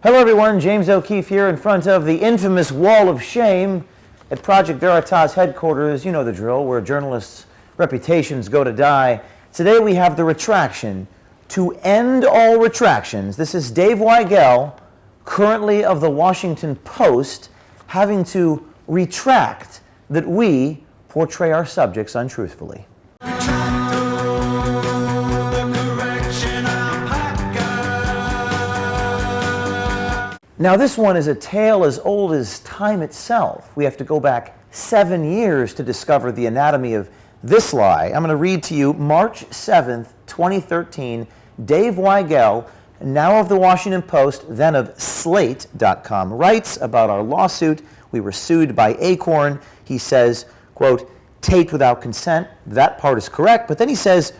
Hello everyone, James O'Keefe here in front of the infamous Wall of Shame at Project Veritas headquarters. You know the drill, where journalists' reputations go to die. Today we have the retraction. To end all retractions, this is Dave Weigel, currently of the Washington Post, having to retract that we portray our subjects untruthfully. Now this one is a tale as old as time itself. We have to go back 7 years to discover the anatomy of this lie. I'm going to read to you March 7th, 2013, Dave Weigel, now of the Washington Post, then of Slate.com, writes about our lawsuit. We were sued by Acorn. He says, quote, taped without consent. That part is correct. But then he says,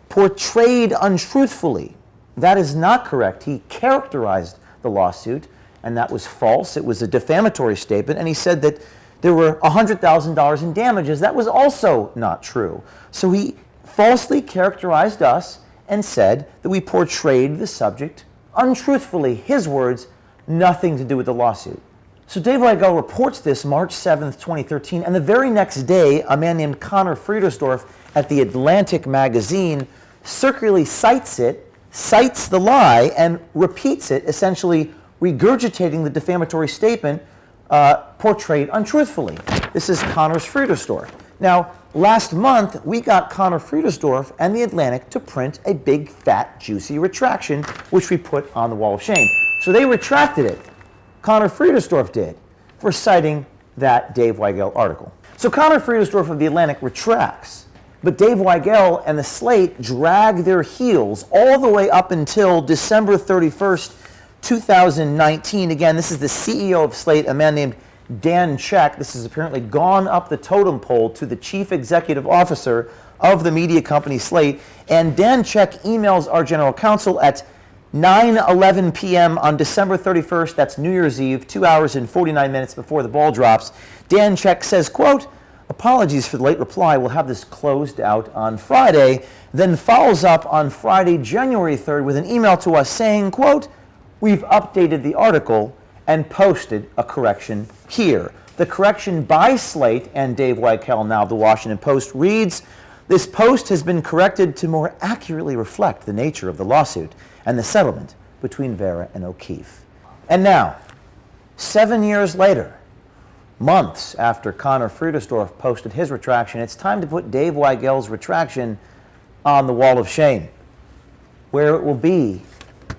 portrayed untruthfully. That is not correct. He characterized the lawsuit, and that was false. It was a defamatory statement, and he said that there were $100,000 in damages. That was also not true. So he falsely characterized us and said that we portrayed the subject untruthfully. His words, nothing to do with the lawsuit. So Dave Weigel reports this March 7th, 2013, and the very next day, a man named Connor Friedersdorf at the Atlantic magazine circularly cites it, cites the lie, and repeats it, essentially regurgitating the defamatory statement portrayed untruthfully. This is Connor Friedersdorf. Now, last month, we got Connor Friedersdorf and the Atlantic to print a big, fat, juicy retraction, which we put on the Wall of Shame. So they retracted it. Connor Friedersdorf did, for citing that Dave Weigel article. So Connor Friedersdorf of the Atlantic retracts. But Dave Weigel and the Slate drag their heels all the way up until December 31st, 2019. Again, this is the CEO of Slate, a man named Dan Check. This has apparently gone up the totem pole to the chief executive officer of the media company Slate. And Dan Check emails our general counsel at 9:11 p.m. on December 31st. That's New Year's Eve, 2 hours and 49 minutes before the ball drops. Dan Check says, quote, apologies for the late reply. We'll have this closed out on Friday. Then follows up on Friday, January 3rd with an email to us saying, quote, we've updated the article and posted a correction here. The correction by Slate and Dave Weigel, now of the Washington Post, reads, this post has been corrected to more accurately reflect the nature of the lawsuit and the settlement between Vera and O'Keefe. And now, 7 years later, months after Connor Friedersdorf posted his retraction, it's time to put Dave Weigel's retraction on the Wall of Shame, where it will be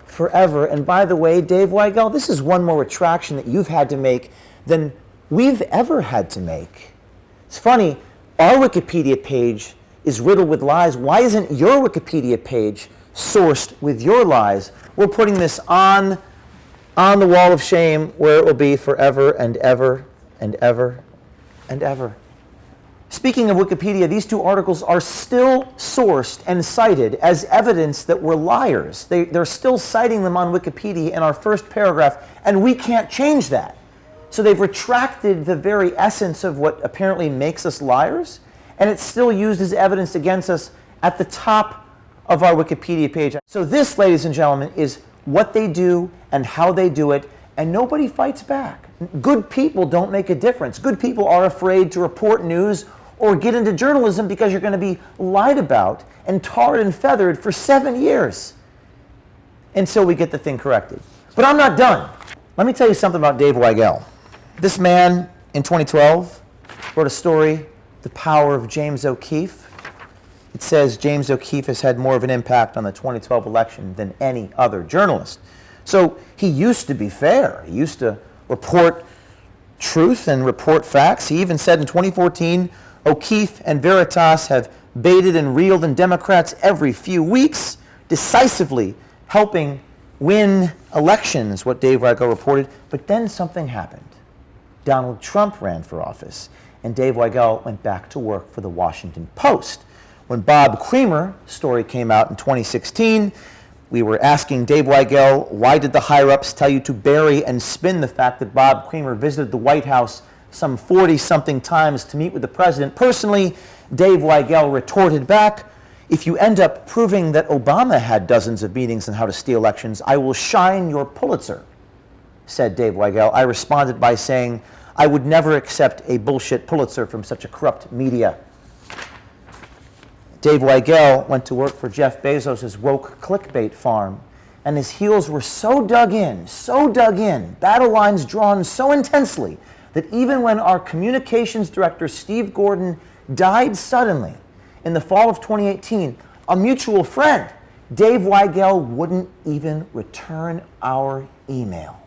forever. And by the way, Dave Weigel, this is one more retraction that you've had to make than we've ever had to make. It's funny, our Wikipedia page is riddled with lies. Why isn't your Wikipedia page sourced with your lies? We're putting this on the Wall of Shame, where it will be forever and ever and ever and ever. Speaking of Wikipedia, these two articles are still sourced and cited as evidence that we're liars. They're still citing them on Wikipedia in our first paragraph, and we can't change that. So they've retracted the very essence of what apparently makes us liars, and it's still used as evidence against us at the top of our Wikipedia page. So this, ladies and gentlemen, is what they do and how they do it, and nobody fights back. Good people don't make a difference. Good people are afraid to report news or get into journalism because you're going to be lied about and tarred and feathered for 7 years until we get the thing corrected. But I'm not done. Let me tell you something about Dave Weigel. This man in 2012 wrote a story, The Power of James O'Keefe. It says James O'Keefe has had more of an impact on the 2012 election than any other journalist. So he used to be fair. He used to report truth and report facts. He even said in 2014, O'Keefe and Veritas have baited and reeled in Democrats every few weeks, decisively helping win elections, what Dave Weigel reported. But then something happened. Donald Trump ran for office, and Dave Weigel went back to work for the Washington Post. When Bob Creamer's story came out in 2016, we were asking Dave Weigel, why did the higher-ups tell you to bury and spin the fact that Bob Creamer visited the White House some 40-something times to meet with the president personally? Dave Weigel retorted back, if you end up proving that Obama had dozens of meetings on how to steal elections, I will shine your Pulitzer. said Dave Weigel. I responded by saying, I would never accept a bullshit Pulitzer from such a corrupt media. Dave Weigel went to work for Jeff Bezos' woke clickbait farm, and his heels were so dug in, battle lines drawn so intensely, that even when our communications director, Steve Gordon, died suddenly in the fall of 2018, a mutual friend, Dave Weigel, wouldn't even return our email.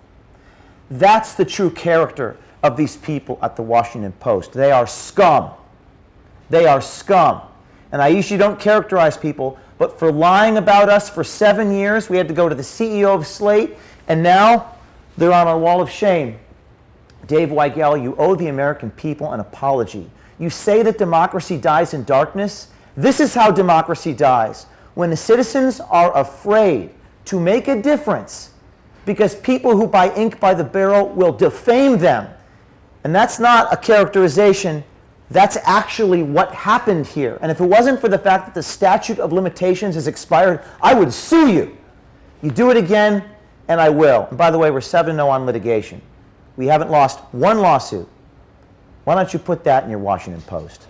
That's the true character of these people at the Washington Post. They are scum. They are scum. And I usually don't characterize people, but for lying about us for 7 years, we had to go to the CEO of Slate, and now they're on our wall of shame. Dave Weigel, you owe the American people an apology. You say that democracy dies in darkness. This is how democracy dies. When the citizens are afraid to make a difference because people who buy ink by the barrel will defame them. And that's not a characterization. That's actually what happened here. And if it wasn't for the fact that the statute of limitations has expired, I would sue you. You do it again, and I will. And by the way, we're 7-0 on litigation. We haven't lost one lawsuit. Why don't you put that in your Washington Post?